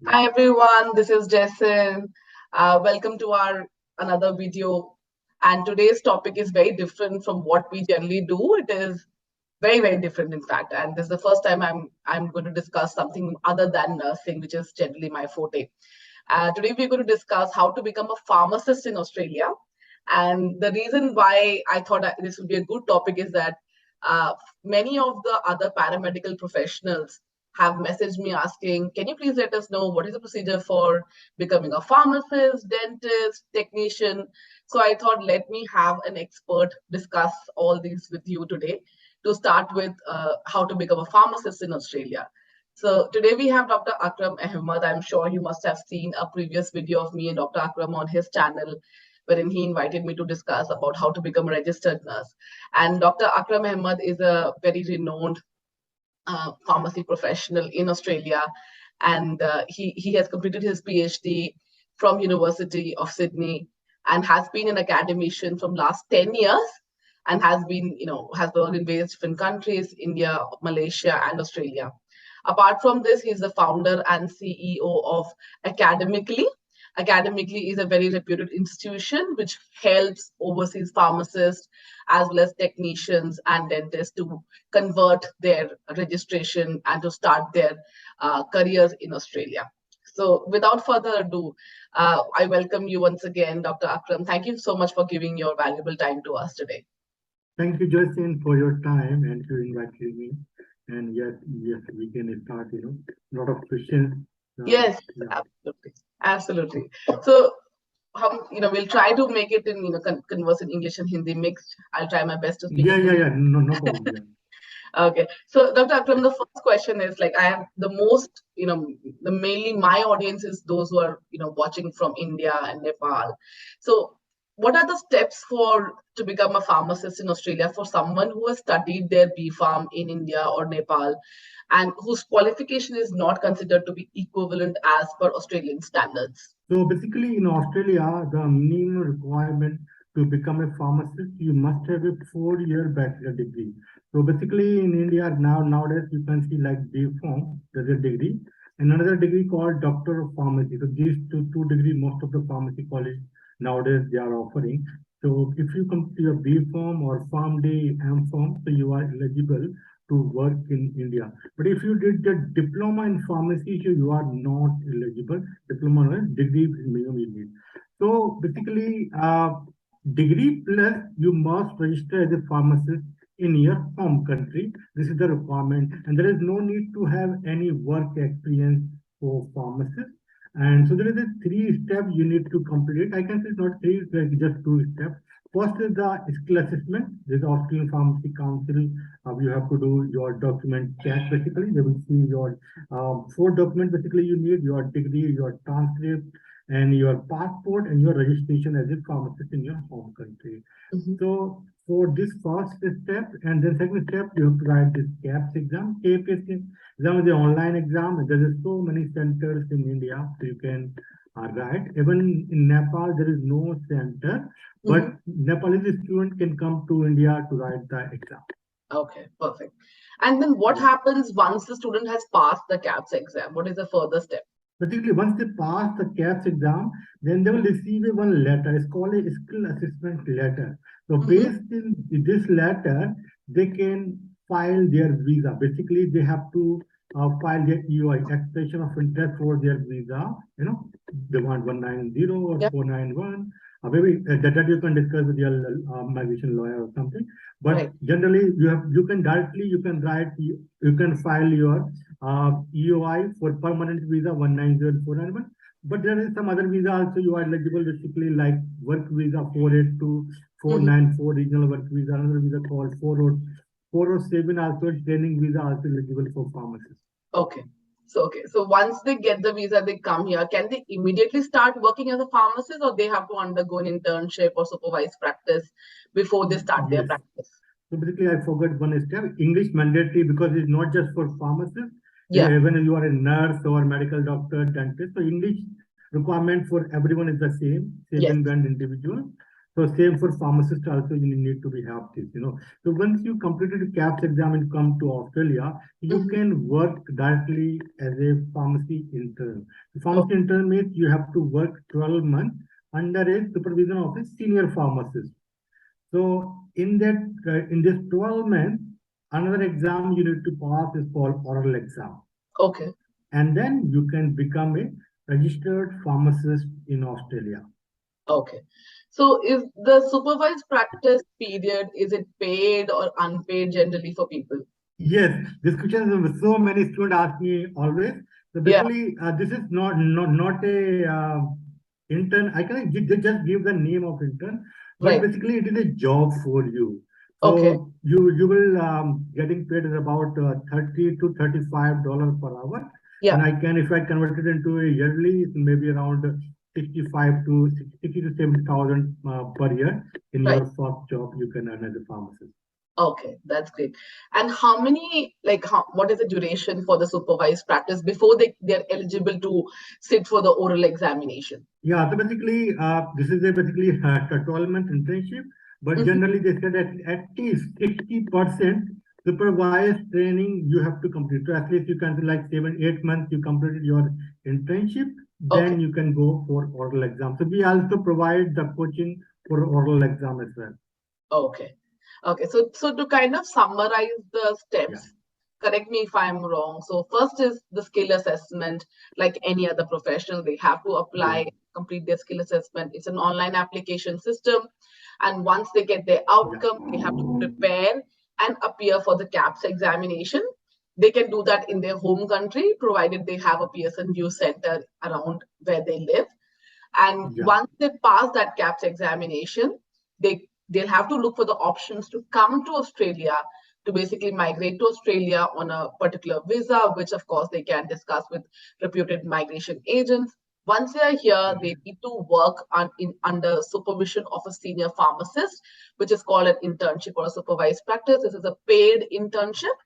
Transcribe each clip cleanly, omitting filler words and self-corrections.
Hi everyone, this is Jason. Welcome to our another video. And today's topic is very different from what we generally do. It is very different, in fact. And this is the first time I'm going to discuss something other than nursing, which is generally my forte. Today we're going to discuss how to become a pharmacist in Australia. And the reason why I thought this would be a good topic is that uh, many of the other paramedical professionals have messaged me asking, can you please let us know what is the procedure for becoming a pharmacist, dentist, technician? So I thought, let me have an expert discuss all these with you today to start with how to become a pharmacist in Australia. So today we have Dr. Akram Ahmad. I'm sure you must have seen a previous video of me and Dr. Akram on his channel, wherein he invited me to discuss about how to become a registered nurse. And Dr. Akram Ahmad is a very renowned pharmacy professional in Australia, and he has completed his PhD from University of Sydney and has been an academician from last 10 years and has been, has worked in various different countries, India, Malaysia, and Australia. Apart from this, he's the founder and CEO of Academically. Academically is a very reputed institution which helps overseas pharmacists as well as technicians and dentists to convert their registration and to start their careers in Australia. So without further ado, I welcome you once again, Dr. Akram. Thank you so much for giving your valuable time to us today. Thank you, Justin, for your time and to inviting me. And yes, we can start, a lot of questions. Yes, Yeah. absolutely. So, we'll try to make it in, converse in English and Hindi mixed. I'll try my best to speak in Hindi. Yeah. No problem. Yeah. Okay. So, Dr. Akram, the first question is like, I have the most, the mainly my audience is those who are, watching from India and Nepal. So, what are the steps for to become a pharmacist in Australia for someone who has studied their B Pharm in India or Nepal and whose qualification is not considered to be equivalent as per Australian standards? So basically, in Australia, the minimum requirement to become a pharmacist, you must have a 4-year bachelor degree. So basically, in India nowadays, you can see like B Pharm, there's a degree, and another degree called Doctor of Pharmacy. So these two degrees, most of the pharmacy college nowadays they are offering. So if you come to your B Pharm or PharmD, M Pharm, so you are eligible to work in India. But if you did the diploma in pharmacy, so you are not eligible. Diploma or degree minimum you need. So basically, degree plus you must register as a pharmacist in your home country. This is the requirement, and there is no need to have any work experience for pharmacists. And so there is a 3 steps you need to complete. I can say it's not three, it's like just 2 steps. First is the skill assessment. There's Australian Pharmacy Council. You have to do your document check. Basically, they will see your 4 documents. Basically, you need your degree, your transcript, and your passport, and your registration as a pharmacist in your home country. So for this first step, and then second step, you have to write this KAPS exam. KAPS exam is the online exam. There is so many centers in India, so you can write. Even in Nepal, there is no center, but Nepalese student can come to India to write the exam. Okay, perfect. And then what happens once the student has passed the KAPS exam? What is the further step? Particularly once they pass the KAPS exam, then they will receive one letter. It's called a skill assessment letter. So based in this letter, they can file their visa. Basically, they have to file their EOI, expression of interest for their visa. They want 190 or Yep. 491. Maybe that you can discuss with your migration lawyer or something. But Right. generally, you can directly you can write you can file your EOI for permanent visa 190 but there is some other visa also you are eligible basically like work visa 482, 494 regional work visa, another visa called 407 also training visa also eligible for pharmacists. Okay. So once they get the visa, they come here. Can they immediately start working as a pharmacist, or they have to undergo an internship or supervised practice before they start their Yes. practice? So basically, I forgot one step. English mandatory because it's not just for pharmacists. Yeah. Even if you are a nurse or medical doctor, dentist, so English requirement for everyone is the same Yes. and individual. So same for pharmacist also, you need to be have this. So once you completed the KAPS exam and come to Australia, you Mhm. can work directly as a pharmacy intern. The Oh, pharmacy intern means you have to work 12 months under a supervision of a senior pharmacist. So in this 12 months, another exam you need to pass is called oral exam. okay. And then you can become a registered pharmacist in Australia. Okay. So is the supervised practice period, is it paid or unpaid generally for people? Yes, this question so many students ask me always. So Yeah, basically, this is not a intern. I can just give the name of intern, but right. basically it is a job for you. Okay. So you will getting paid is about $30 to $35 per hour, and Yeah, I can if I convert it into a yearly, it may be around 65 to 60 to 70,000 per year. In right. your first job, you can earn as a pharmacist. Okay, that's great. And how many, like, what is the duration for the supervised practice before they're eligible to sit for the oral examination? Yeah, so basically, this is a basically a 12-month internship, but Mhm. generally they said at least 60% supervised training you have to complete. So at least you can say like 7, 8 months you completed your internship, Okay, then you can go for oral exam. So we also provide the coaching for oral exam as well. okay, okay. So to kind of summarize the Yeah, steps, correct me if I'm wrong. So first is the skill assessment, like any other professional, they have to yes, apply, complete their skill assessment. It's an online application system. And once they get their yeah, outcome, they have to prepare and appear for the KAPS examination. They can do that in their home country, provided they have a PSNU center around where they live. And yeah, once they pass that KAPS examination, they'll have to look for the options to come to Australia, to basically migrate to Australia on a particular visa, which of course they can discuss with reputed migration agents. Once they are here, yeah, they need to work under supervision of a senior pharmacist, which is called an internship or a supervised practice. This is a paid internship.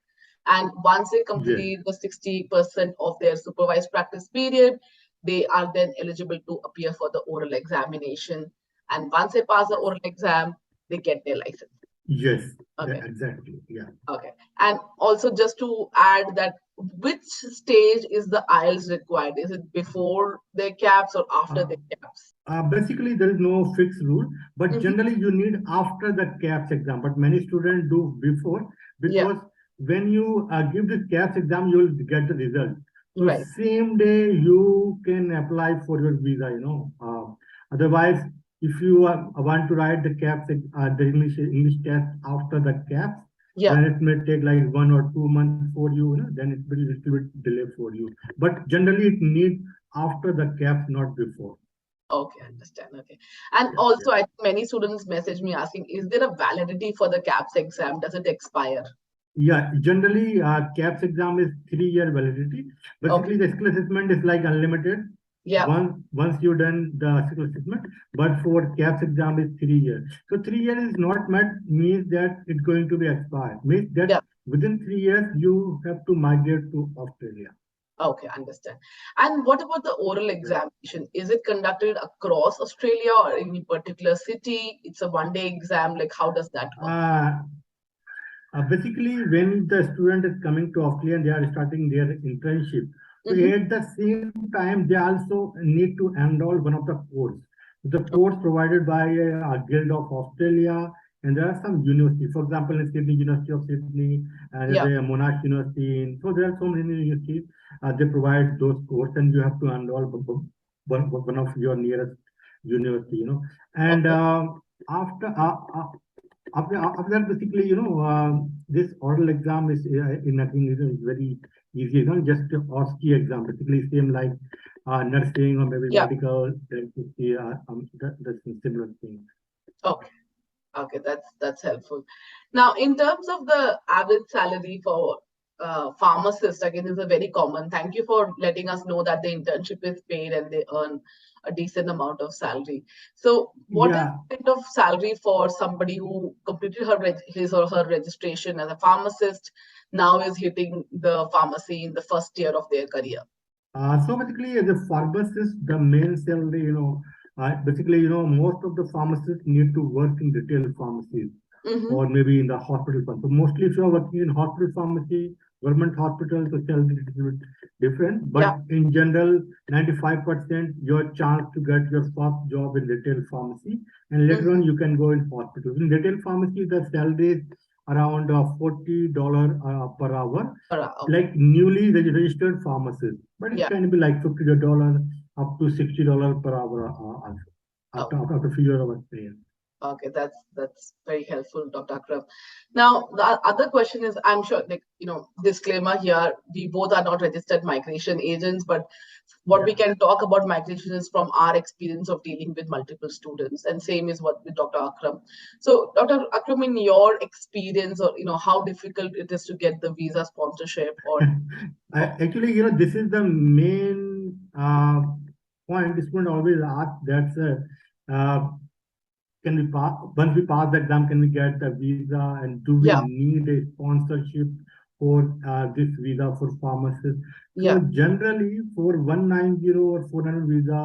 And once they yes, complete the 60% of their supervised practice period, they are then eligible to appear for the oral examination. And once they pass the yes, oral exam, they get their license. yes, Okay. exactly. Yeah. Okay. And also, just to add that, which stage is the IELTS required? Is it before their caps or after Uh, their caps? Basically, there is no fixed rule, but Mhm. generally you need after the KAPS exam. But many students do before Yeah. because when you give the KAPS exam, you will get the result. So Right. same day you can apply for your visa. Otherwise, if you want to write the the English test after the KAPS, Yeah. then it may take like 1 or 2 months for you. Then it will be a little bit delay for you. But generally, it needs after the KAPS, not before. Okay, understand. Okay. And Yeah, also, yeah. I think many students message me asking, is there a validity for the CAPS exam? Does it expire? Yeah, generally, KAPS exam is 3 year validity. Okay. Basically, the skill assessment is like unlimited. Yeah. Once you done the skill assessment, but for KAPS exam is 3 years. So 3 years is not met means that it's going to be expired. Means that Yeah. within 3 years you have to migrate to Australia. Okay, understand. And what about the oral Yeah. examination? Is it conducted across Australia or any particular city? It's a one-day exam. Like, how does that work? Uh, Basically, when the student is coming to Australia and they are starting their internship, so Hmm. at the same time they also need to enroll one of the course. The course provided by a Guild of Australia, and there are some universities. For example, in Sydney, University of Sydney, and Yeah. there's a Monash University. So there are so many universities. They provide those courses, and you have to enroll one of your nearest university. And Okay. after that, basically, this oral exam is in nothing is very easy. Just a OSCE exam, basically same like nursing or maybe Yeah. medical, that's a similar thing. Okay. Okay, that's helpful. Now, in terms of the average salary for pharmacists, again, is a very common. Thank you for letting us know that the internship is paid and they earn a decent amount of salary. So, what is Yeah, the kind of salary for somebody who completed his or her registration as a pharmacist, now is hitting the pharmacy in the first year of their career? so basically, as a pharmacist, the main salary, basically, most of the pharmacists need to work in retail pharmacies Mm-hmm. or maybe in the hospital. So mostly if you are working in hospital pharmacy, government hospitals, the salary is a little bit different. But Yeah. in general, 95% your chance to get your first job in retail pharmacy, and later Mm-hmm. on you can go in hospitals. In retail pharmacy, the salary is around $40 per hour, Okay. like newly registered pharmacist. But it Yeah. can be like $50 up to $60 per hour Oh, after a few years of experience. okay. That's very helpful, Dr. Akram. Now, the other question is, I'm sure, like, disclaimer here, we both are not registered migration agents, but what we Yeah. can talk about migration is from our experience of dealing with multiple students, and same is what with Dr. Akram. So, Dr. Akram, in your experience, or how difficult it is to get the visa sponsorship, or Actually, this is the main point. This one always ask. That's can we pass once we pass the exam, can we get the visa, and do we yeah, need a sponsorship for this visa for pharmacists? So yeah, generally for 190 or 400 visa,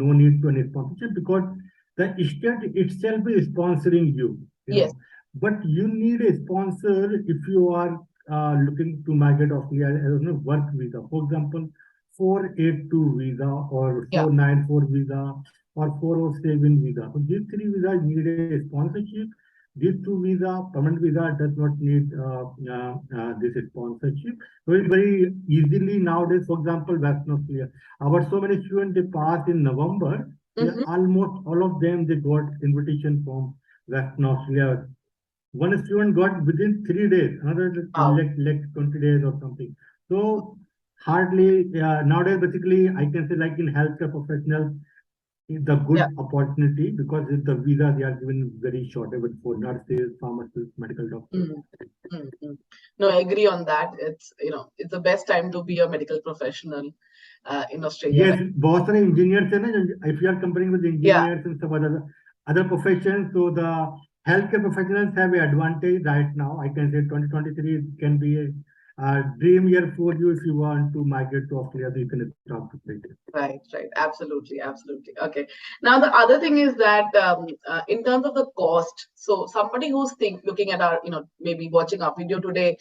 no need to any sponsorship because the state itself is sponsoring yes, but you need a sponsor if you are looking to migrate Australia as a work visa. For example, 482 visa or yeah, 494 visa or 407 visa. So these three visas need a sponsorship. These two visa, permanent visa, does not need this sponsorship. So it's very easily nowadays. For example, Western Australia, our so many students they passed in November. Yeah, mm-hmm. almost all of them they got invitation from Western Australia. One student got within 3 days, another Wow, like 20 days or something. So hardly nowadays basically I can say like in healthcare professionals the yeah. good opportunity because the visa they are given very short, even for nurses, pharmacists, medical doctors. Mm. Mm, mm. No, I agree on that. It's the best time to be a medical professional in Australia. Yes, बहुत सारे engineers है ना. If you are comparing with Yeah, engineers and some other professions, so the healthcare professionals have an advantage right now. I can say 2023 can be a dream year for you if you want to migrate to Australia. So you can start to play. right, right. Absolutely, absolutely. Okay. Now, the other thing is that in terms of the cost, so somebody who's looking at our, maybe watching our video today,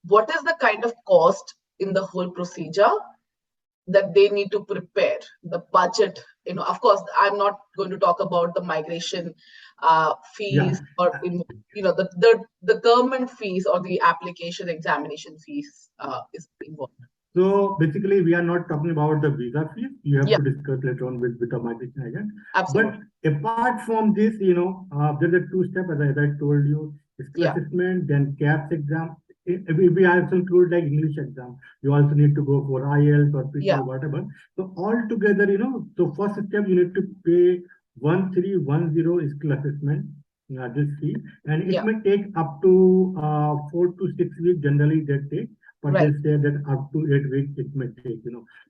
what is the kind of cost in the whole procedure that they need to prepare, the budget? Of course, I'm not going to talk about the migration Yeah. fees, or the government fees or the application examination fees is involved. So basically, we are not talking about the visa fees. You have Yeah, to discuss later on with the migration agent. But absolutely. apart from this, there's a two-step, as I told you, skill Yeah, assessment, then KAPS exam. We also include like English exam. You also need to go for IELTS or yeah, PTE, whatever. So all together, so first step, you need to pay 1310 skill assessment, this fee. And it yeah, may take up to 4 to 6 weeks, generally that take, but they right. say that up to 8 weeks it may take.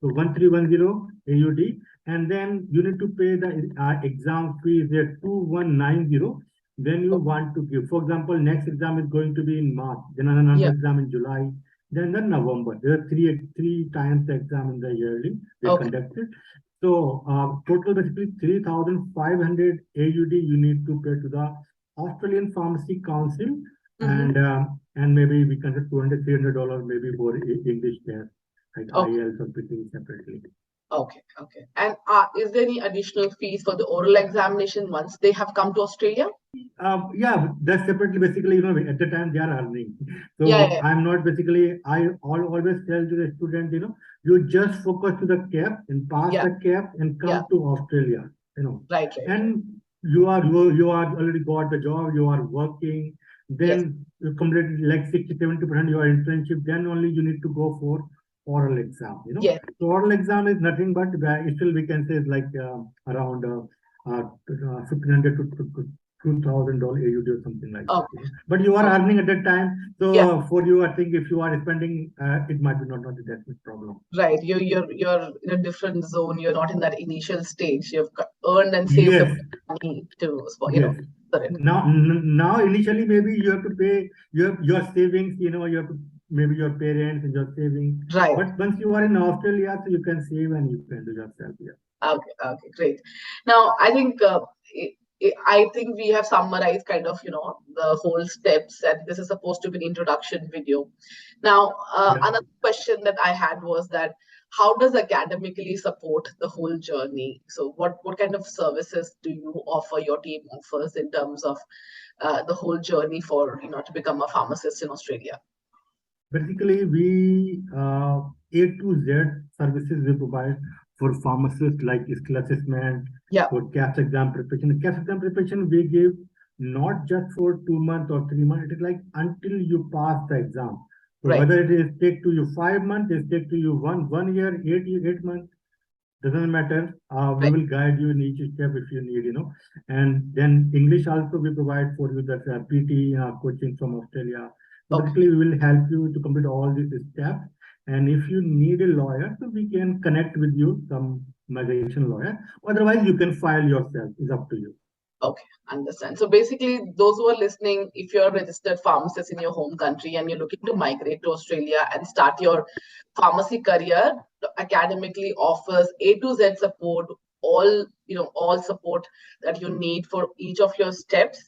So 1310 AUD, and then you need to pay the exam fees at 2190. Then you want to give, for example, next exam is going to be in March, then another Yeah, exam in July, then November. There are three times the exam in the yearly they okay. conducted. So total basically 3,500 AUD you need to pay to the Australian Pharmacy Council, Mm-hmm. and maybe we can say $200, $300 maybe for English test, like Okay, IELTS or PTE separately. okay, okay. And is there any additional fees for the oral examination once they have come to Australia? Yeah, that's separately. Basically, at the time they are earning. Yeah, So yeah, I'm not basically. Always tell to the student, you just focus to the cap and pass yeah, the cap and yeah. come to Australia. Right, right, right. And you are already got the job. You are working. Yes, Then you completed like 60-70% your internship. Then only you need to go for oral exam. yes. So oral exam is nothing but still we can say it's like around 1,500 to $2,000 AUD or something like that. Okay, But you are okay. earning at that time, Yeah, so for you, I think if you are spending, it might be not that much problem. right. You're in a different zone. You're not in that initial stage. You've earned and saved up Yes, money to, yes. for it. Now initially maybe you have to pay your savings. You have to maybe your parents and your savings. Right. But once you are in Australia, so you can save and you can do yourself. Yeah. Okay, great. Now, I think we have summarized kind of, the whole steps, and this is supposed to be an introduction video. Now, Yeah. another question that I had was that how does academically support the whole journey? So, what kind of services do you offer, your team offers in terms of the whole journey for, to become a pharmacist in Australia? Basically, we A to Z services we provide for pharmacists like skill assessment, Yeah, for KAPS exam preparation. KAPS exam preparation we give not just for 2 months or 3 months. It is like until you pass the exam. So right, whether it is take to you 5 months, it take to you one year, 8 months, doesn't matter. We right. will guide you in each step if you need. And then English also we provide for you that PT coaching from Australia. So Okay. basically, we will help you to complete all these steps. And if you need a lawyer, so we can connect with you, some migration lawyer. Otherwise, you can file yourself. It's up to you. Okay, understand. So basically, those who are listening, if you're a registered pharmacist in your home country and you're looking to migrate to Australia and start your pharmacy career, academically offers A to Z support, all support that you need for each of your steps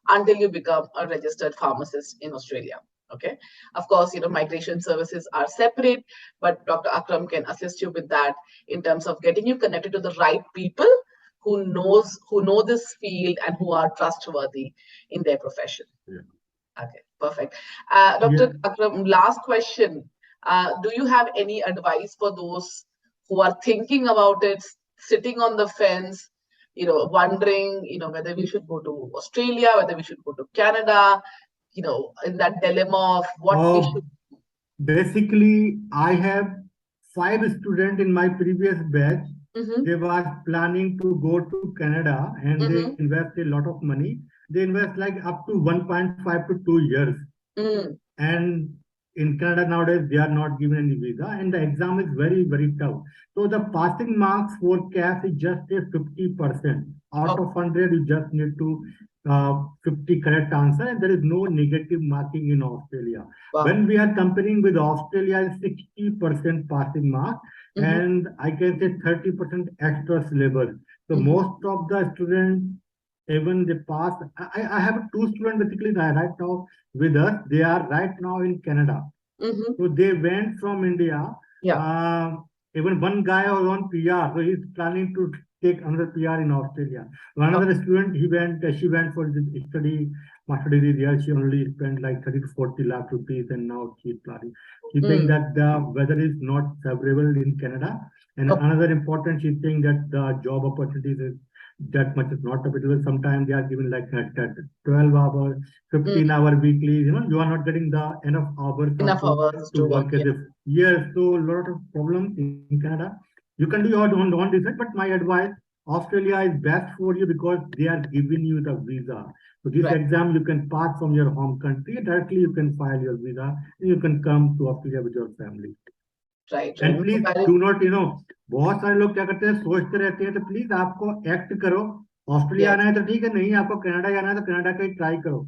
until you become a registered pharmacist in Australia. Okay. Of course, migration services are separate, but Dr. Akram can assist you with that in terms of getting you connected to the right people who know this field and who are trustworthy in their profession. Yeah. Okay, perfect. Yeah. Dr. Akram, last question. Do you have any advice for those who are thinking about it, sitting on the fence, wondering, whether we should go to Australia, whether we should go to Canada, in that dilemma of what we Uh, should. Basically, I have 5 students in my previous batch. Mm-hmm, They were planning to go to Canada and they mm-hmm, invest a lot of money. They invest like up to 1.5 to 2 years. mm, And in Canada nowadays, they are not given any visa, and the exam is very, very tough. So the passing marks for CAS is just a 50%. Out okay, of 100, you just need to 50 correct answer, and there is no negative marking in Australia. wow. When we are comparing with Australia, 60% passing mark, Mm-hmm, and I can say 30% extra syllabus. So mm-hmm, most of the students, even they pass. I have two students basically right now with us. They are right now in Canada. mm-hmm. So they went from India. Yeah. Uh, Even one guy was on PR, so he's planning to take another PR in Australia. Another Okay. student, she went for the study, master degree there. She only spent like 30 to 40 lakh rupees, and now she's planning. She's saying Mm, that the weather is not favorable in Canada. And okay. another important, she's saying that the job opportunities is that much is not available. Sometimes they are given like at 12 hours, Mm, 15-hour weekly. You are not getting the enough hours enough also hours to to work. work as Yeah. a yes. So a lot of problems in Canada. You can do your own research, but my advice, Australia is best for you because they are giving you the visa. So this Right. exam you can pass from your home country directly. You can file your visa and you can come to Australia with your family. Right. Right. And No, please that is, do not बहुत सारे लोग क्या करते हैं, सोचते रहते हैं, तो प्लीज आपको एक्ट करो. Australia yes. आना है तो ठीक है, नहीं आपको कनाडा जाना है तो कनाडा का ही ट्राई करो.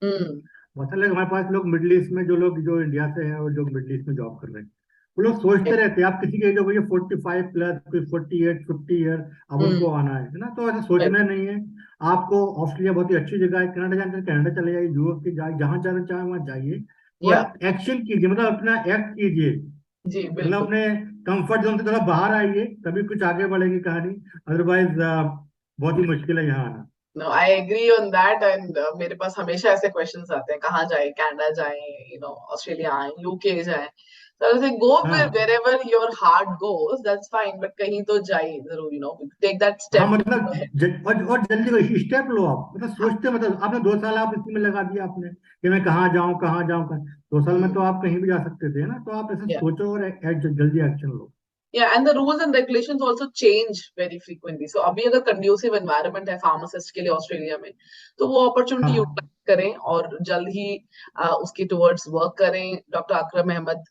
Mm, बहुत सारे लोग हमारे पास लोग मिडिल ईस्ट में, जो लोग जो इंडिया से हैं और जो मिडिल ईस्ट में जॉब कर रहे हैं, वो लोग सोचते right. रहते हैं. आप किसी की एज हो गई है 45+, कोई 48 50 ईयर, अब Mm, उनको आना है ना, तो ऐसा right. सोचना नहीं है. आपको ऑस्ट्रेलिया बहुत ही अच्छी जगह है. कनाडा जाना है कनाडा चले जाइए, यूरोप के जाए, जहां जाना चाहे वहां जाइए. Yeah. पर एक्शन कीजिए, मतलब अपना एक्ट कीजिए. जी, मतलब बिल्कुल. अपने कंफर्ट जोन से थोड़ा बाहर आइए, तभी कुछ आगे बढ़ेगी कहानी. अदरवाइज बहुत ही मुश्किल है यहाँ आना. No, I agree on that. And मेरे पास हमेशा ऐसे क्वेश्चंस आते हैं, कहाँ जाए, कनाडा जाए, ऑस्ट्रेलिया आए, यूके जाए. So I was like, go हाँ. wherever your heart goes, that's fine. But कहीं तो जाइए जरूर, take that हाँ step to मतलब go ahead. और जल्दी कोई स्टेप लो. आप मतलब हाँ. सोचते, मतलब आपने 2 साल आप इसी में लगा दिया आपने कि मैं कहाँ जाऊँ कहाँ जाऊँ. 2 साल में Mm, तो आप कहीं भी जा सकते थे ना. तो आप ऐसे yeah. सोचो और जल्दी action low. Yeah, and the rules and regulations also change very frequently. So अभी अगर conducive environment है pharmacist के लिए ऑस्ट्रेलिया में, तो वो opportunity हाँ. utilize करें और जल्द ही उसके towards work करें. डॉक्टर अकरम अहमद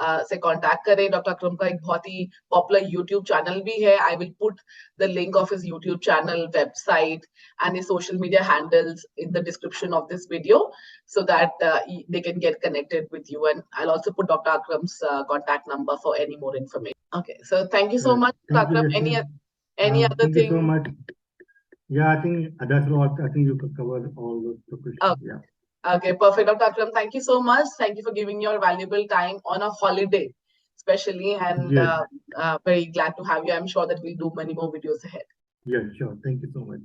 से कांटेक्ट करें. डॉक्टर अकरम का एक बहुत ही पॉपुलर यूट्यूब चैनल भी है. I will put the link of his YouTube channel, website and his social media handles in the description of this video so that they can get connected with you. And I'll also put Dr. Akram's contact number for any more information. Okay, so thank you so much, thank you Akram. जैसे. Any other Thank you so thing? much. Yeah, I think that's all. I think you could cover all the questions. Oh, Yeah. okay, perfect. Dr. Akram, thank you so much. Thank you for giving your valuable time on a holiday, especially, and Yes. very glad to have you. I'm sure that we'll do many more videos ahead. Yes, sure. Thank you so much.